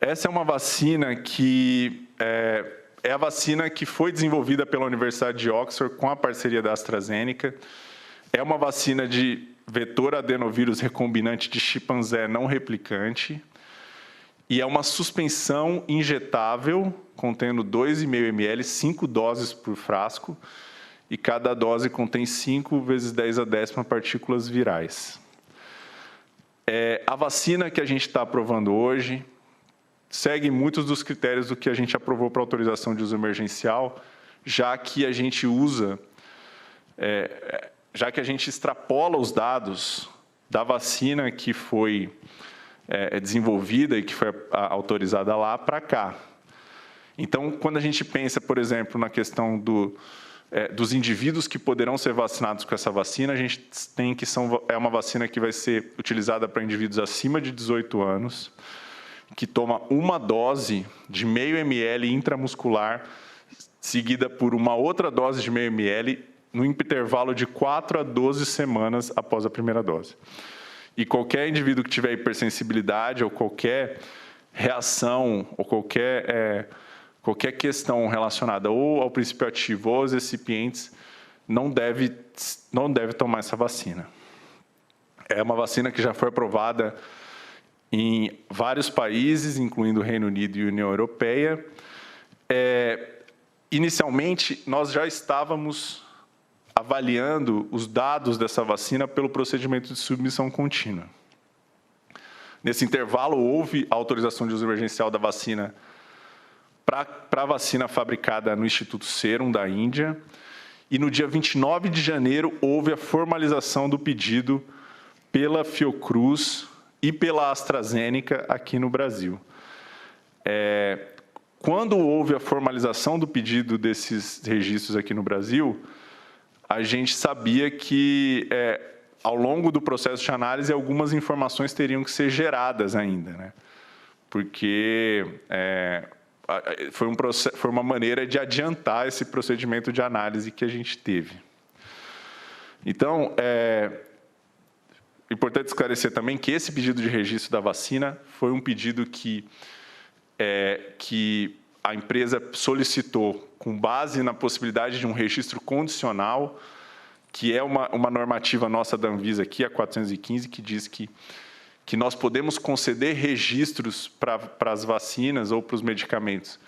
Essa é uma vacina que é a vacina que foi desenvolvida pela Universidade de Oxford com a parceria da AstraZeneca. É uma vacina de vetor adenovírus recombinante de chimpanzé não replicante e é uma suspensão injetável contendo 2,5 ml, 5 doses por frasco, e cada dose contém 5 vezes 10 a 10ª partículas virais. A vacina que a gente está aprovando hoje segue muitos dos critérios do que a gente aprovou para autorização de uso emergencial, já que a gente extrapola os dados da vacina que foi desenvolvida e que foi autorizada lá para cá. Então, quando a gente pensa, por exemplo, na questão dos indivíduos que poderão ser vacinados com essa vacina, a gente tem que é uma vacina que vai ser utilizada para indivíduos acima de 18 anos, que toma uma dose de 0,5 ml intramuscular, seguida por uma outra dose de 0,5 ml, no intervalo de 4 a 12 semanas após a primeira dose. E qualquer indivíduo que tiver hipersensibilidade ou qualquer reação ou qualquer questão relacionada ou ao princípio ativo ou aos recipientes não deve tomar essa vacina. É uma vacina que já foi aprovada em vários países, incluindo o Reino Unido e a União Europeia. Inicialmente, nós já estávamos avaliando os dados dessa vacina pelo procedimento de submissão contínua. Nesse intervalo, houve a autorização de uso emergencial da vacina para a vacina fabricada no Instituto Serum da Índia, e no dia 29 de janeiro houve a formalização do pedido pela Fiocruz e pela AstraZeneca aqui no Brasil. Quando houve a formalização do pedido desses registros aqui no Brasil, a gente sabia que, ao longo do processo de análise, algumas informações teriam que ser geradas ainda, né? Porque foi uma maneira de adiantar esse procedimento de análise que a gente teve. Então, é importante esclarecer também que esse pedido de registro da vacina foi um pedido que a empresa solicitou com base na possibilidade de um registro condicional, que é uma normativa nossa da Anvisa aqui, a 415, que diz que nós podemos conceder registros para as vacinas ou para os medicamentos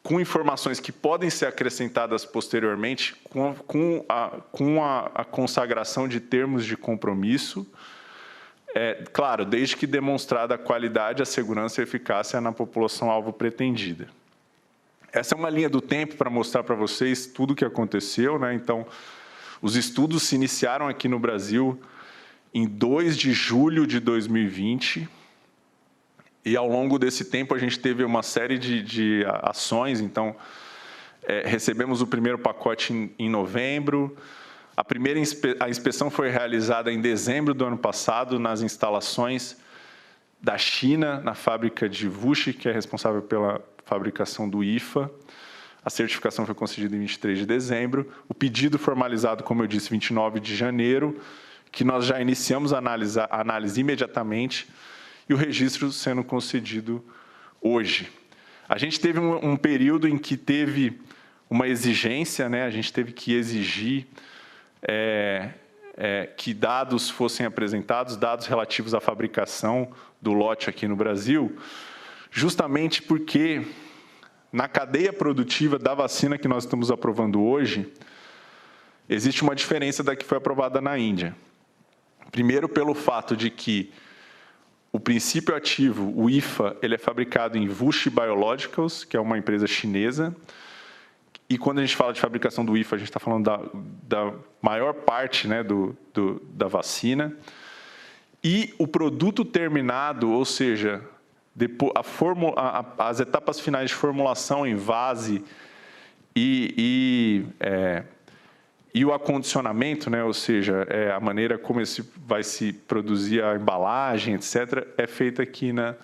com informações que podem ser acrescentadas posteriormente com a consagração de termos de compromisso, claro, desde que demonstrada a qualidade, a segurança e a eficácia na população-alvo pretendida. Essa é uma linha do tempo para mostrar para vocês tudo o que aconteceu, né? Então, os estudos se iniciaram aqui no Brasil em 2 de julho de 2020, e ao longo desse tempo a gente teve uma série de ações. Então, recebemos o primeiro pacote em novembro, a inspeção foi realizada em dezembro do ano passado nas instalações da China, na fábrica de Wuxi, que é responsável pela fabricação do IFA. A certificação foi concedida em 23 de dezembro. O pedido formalizado, como eu disse, 29 de janeiro, que nós já iniciamos a análise imediatamente, e o registro sendo concedido hoje. A gente teve um período em que teve uma exigência, né? A gente teve que exigir que dados fossem apresentados, dados relativos à fabricação do lote aqui no Brasil, justamente porque na cadeia produtiva da vacina que nós estamos aprovando hoje, existe uma diferença da que foi aprovada na Índia. Primeiro, pelo fato de que o princípio ativo, o IFA, ele é fabricado em WuXi Biologicals, que é uma empresa chinesa, e quando a gente fala de fabricação do IFA, a gente está falando da maior parte, né, da vacina. E o produto terminado, ou seja, as etapas finais de formulação em vase e o acondicionamento, né, ou seja, a maneira como vai se produzir a embalagem, etc., é feita aqui na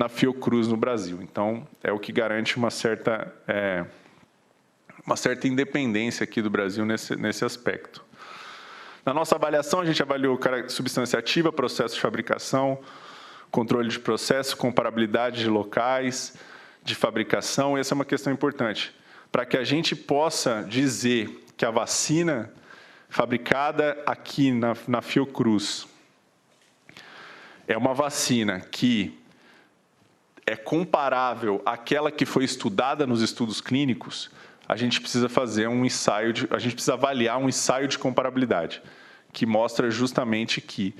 Fiocruz, no Brasil. Então, é o que garante uma certa independência aqui do Brasil nesse aspecto. Na nossa avaliação, a gente avaliou substância ativa, processo de fabricação, controle de processo, comparabilidade de locais, de fabricação. Essa é uma questão importante, para que a gente possa dizer que a vacina fabricada aqui na Fiocruz é uma vacina que é comparável àquela que foi estudada nos estudos clínicos. A gente precisa fazer um ensaio, a gente precisa avaliar um ensaio de comparabilidade, que mostra justamente que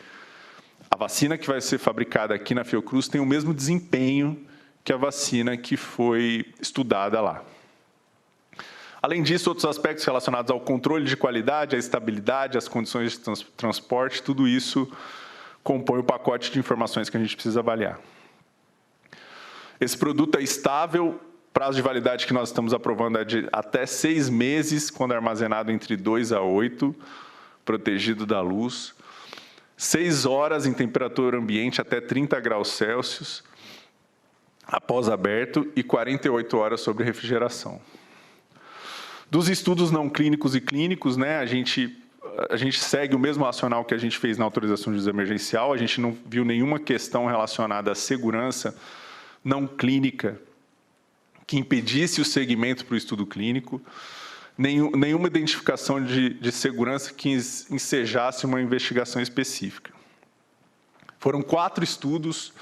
a vacina que vai ser fabricada aqui na Fiocruz tem o mesmo desempenho que a vacina que foi estudada lá. Além disso, outros aspectos relacionados ao controle de qualidade, à estabilidade, às condições de transporte, tudo isso compõe o pacote de informações que a gente precisa avaliar. Esse produto é estável, prazo de validade que nós estamos aprovando é de até 6 meses, quando é armazenado entre 2 a 8, protegido da luz. 6 horas em temperatura ambiente até 30 graus Celsius, após aberto, e 48 horas sobre refrigeração. Dos estudos não clínicos e clínicos, né, a gente segue o mesmo racional que a gente fez na autorização de uso emergencial. A gente não viu nenhuma questão relacionada à segurança não clínica que impedisse o segmento para o estudo clínico, nenhuma identificação de segurança que ensejasse uma investigação específica. Foram 4 estudos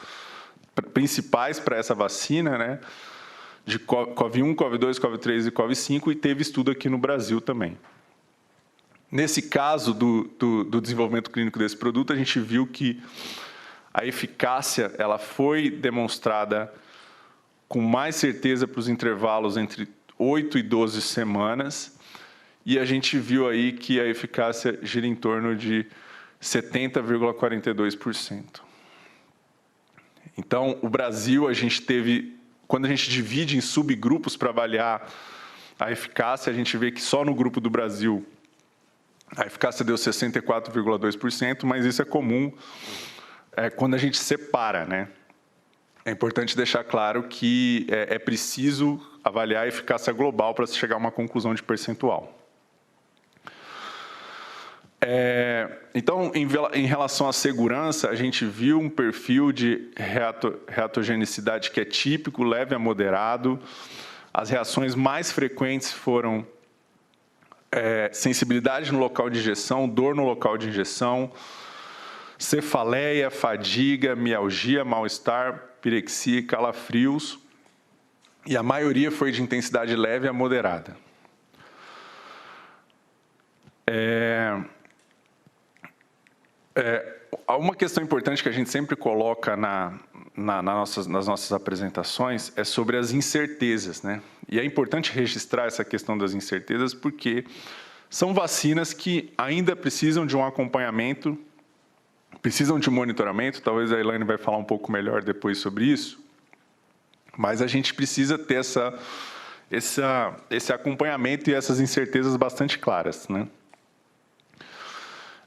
principais para essa vacina, né, de COV1, COV2, COV3 e COV5, e teve estudo aqui no Brasil também. Nesse caso do desenvolvimento clínico desse produto, a gente viu que a eficácia ela foi demonstrada com mais certeza para os intervalos entre 8 e 12 semanas, e a gente viu aí que a eficácia gira em torno de 70,42%. Então, o Brasil, a gente teve, quando a gente divide em subgrupos para avaliar a eficácia, a gente vê que só no grupo do Brasil a eficácia deu 64,2%, mas isso é comum quando a gente separa, né? É importante deixar claro que é preciso avaliar a eficácia global para se chegar a uma conclusão de percentual. Então, em relação à segurança, a gente viu um perfil de reatogenicidade que é típico, leve a moderado. As reações mais frequentes foram sensibilidade no local de injeção, dor no local de injeção, cefaleia, fadiga, mialgia, mal-estar, pirexia e calafrios, e a maioria foi de intensidade leve a moderada. Uma questão importante que a gente sempre coloca nas nossas apresentações é sobre as incertezas, né? E é importante registrar essa questão das incertezas porque são vacinas que ainda precisam de um acompanhamento, precisam de monitoramento. Talvez a Elaine vai falar um pouco melhor depois sobre isso, mas a gente precisa ter esse acompanhamento e essas incertezas bastante claras, né?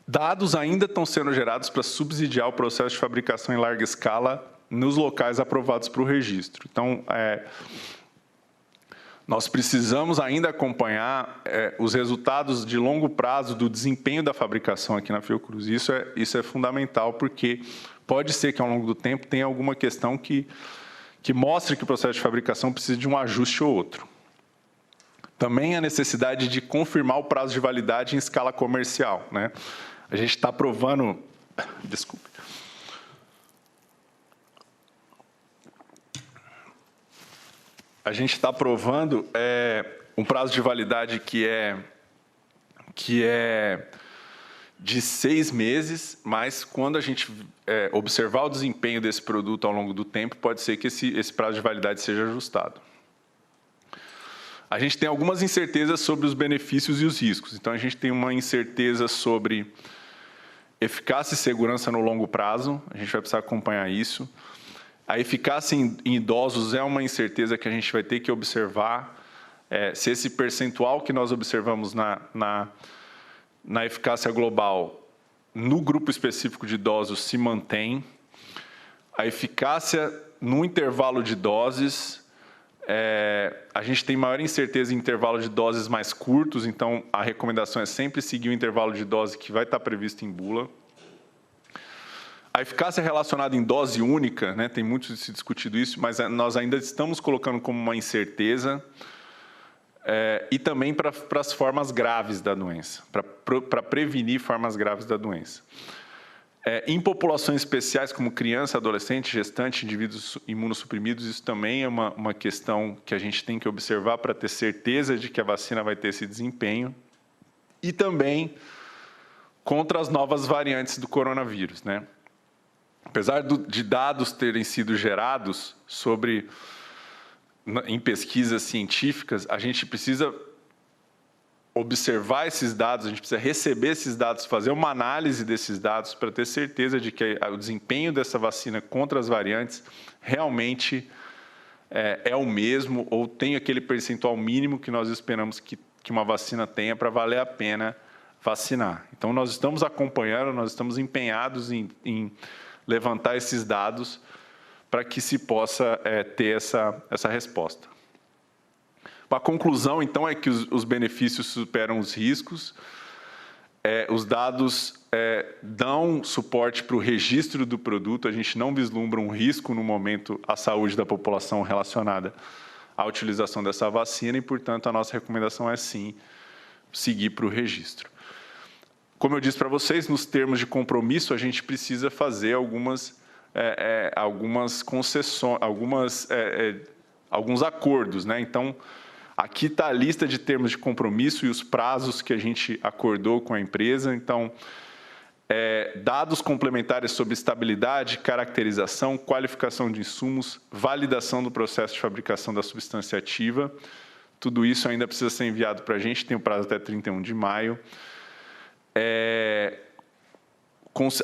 Dados ainda estão sendo gerados para subsidiar o processo de fabricação em larga escala nos locais aprovados para o registro. Então, nós precisamos ainda acompanhar os resultados de longo prazo do desempenho da fabricação aqui na Fiocruz. Isso é fundamental, porque pode ser que, ao longo do tempo, tenha alguma questão que mostre que o processo de fabricação precisa de um ajuste ou outro. Também a necessidade de confirmar o prazo de validade em escala comercial, né? A gente está aprovando... Desculpe. A gente está aprovando um prazo de validade que é de 6 meses, mas quando a gente observar o desempenho desse produto ao longo do tempo, pode ser que esse prazo de validade seja ajustado. A gente tem algumas incertezas sobre os benefícios e os riscos. Então, a gente tem uma incerteza sobre eficácia e segurança no longo prazo. A gente vai precisar acompanhar isso. A eficácia em idosos é uma incerteza que a gente vai ter que observar. Se esse percentual que nós observamos na eficácia global, no grupo específico de idosos, se mantém. A eficácia no intervalo de doses... a gente tem maior incerteza em intervalo de doses mais curtos, então a recomendação é sempre seguir o intervalo de dose que vai estar previsto em bula. A eficácia relacionada em dose única, né, tem muito se discutido isso, mas nós ainda estamos colocando como uma incerteza, e também para as formas graves da doença, para prevenir formas graves da doença. Em populações especiais como criança, adolescente, gestante, indivíduos imunossuprimidos, isso também é uma questão que a gente tem que observar para ter certeza de que a vacina vai ter esse desempenho. E também contra as novas variantes do coronavírus, né? Apesar de dados terem sido gerados em pesquisas científicas, a gente precisa observar esses dados, a gente precisa receber esses dados, fazer uma análise desses dados para ter certeza de que o desempenho dessa vacina contra as variantes realmente é o mesmo ou tem aquele percentual mínimo que nós esperamos que uma vacina tenha para valer a pena vacinar. Então, nós estamos acompanhando, nós estamos empenhados em levantar esses dados para que se possa ter essa resposta. A conclusão, então, é que os benefícios superam os riscos. Os dados dão suporte para o registro do produto. A gente não vislumbra um risco no momento à saúde da população relacionada à utilização dessa vacina e, portanto, a nossa recomendação é, sim, seguir para o registro. Como eu disse para vocês, nos termos de compromisso, a gente precisa fazer algumas concessões, alguns acordos, né? Então, aqui está a lista de termos de compromisso e os prazos que a gente acordou com a empresa. Então, dados complementares sobre estabilidade, caracterização, qualificação de insumos, validação do processo de fabricação da substância ativa. Tudo isso ainda precisa ser enviado para a gente, tem o prazo até 31 de maio.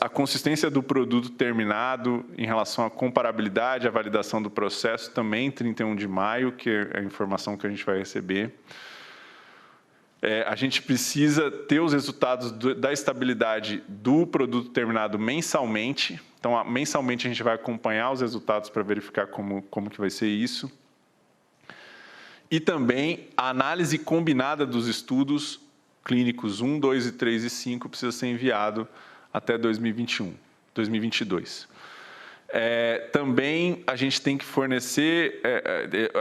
A consistência do produto terminado em relação à comparabilidade, à validação do processo, também 31 de maio, que é a informação que a gente vai receber. A gente precisa ter os resultados da estabilidade do produto terminado mensalmente. Então, mensalmente, a gente vai acompanhar os resultados para verificar como que vai ser isso. E também a análise combinada dos estudos clínicos 1, 2, 3 e 5 precisa ser enviado até 2022. Também a gente tem que fornecer,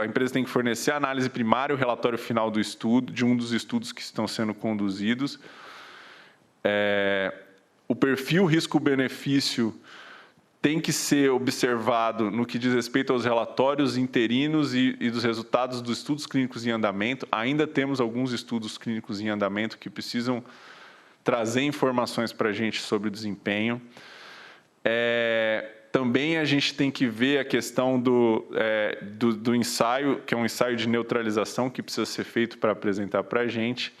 a empresa tem que fornecer a análise primária, o relatório final do estudo, de um dos estudos que estão sendo conduzidos. O perfil risco-benefício tem que ser observado no que diz respeito aos relatórios interinos e dos resultados dos estudos clínicos em andamento. Ainda temos alguns estudos clínicos em andamento que precisam trazer informações para a gente sobre o desempenho. Também a gente tem que ver a questão do ensaio, que é um ensaio de neutralização que precisa ser feito para apresentar para a gente.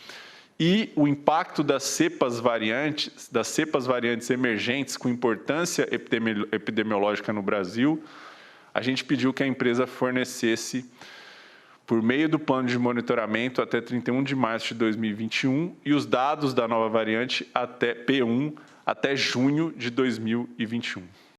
E o impacto das cepas variantes emergentes com importância epidemiológica no Brasil, a gente pediu que a empresa fornecesse, por meio do plano de monitoramento, até 31 de março de 2021, e os dados da nova variante até P1 até junho de 2021.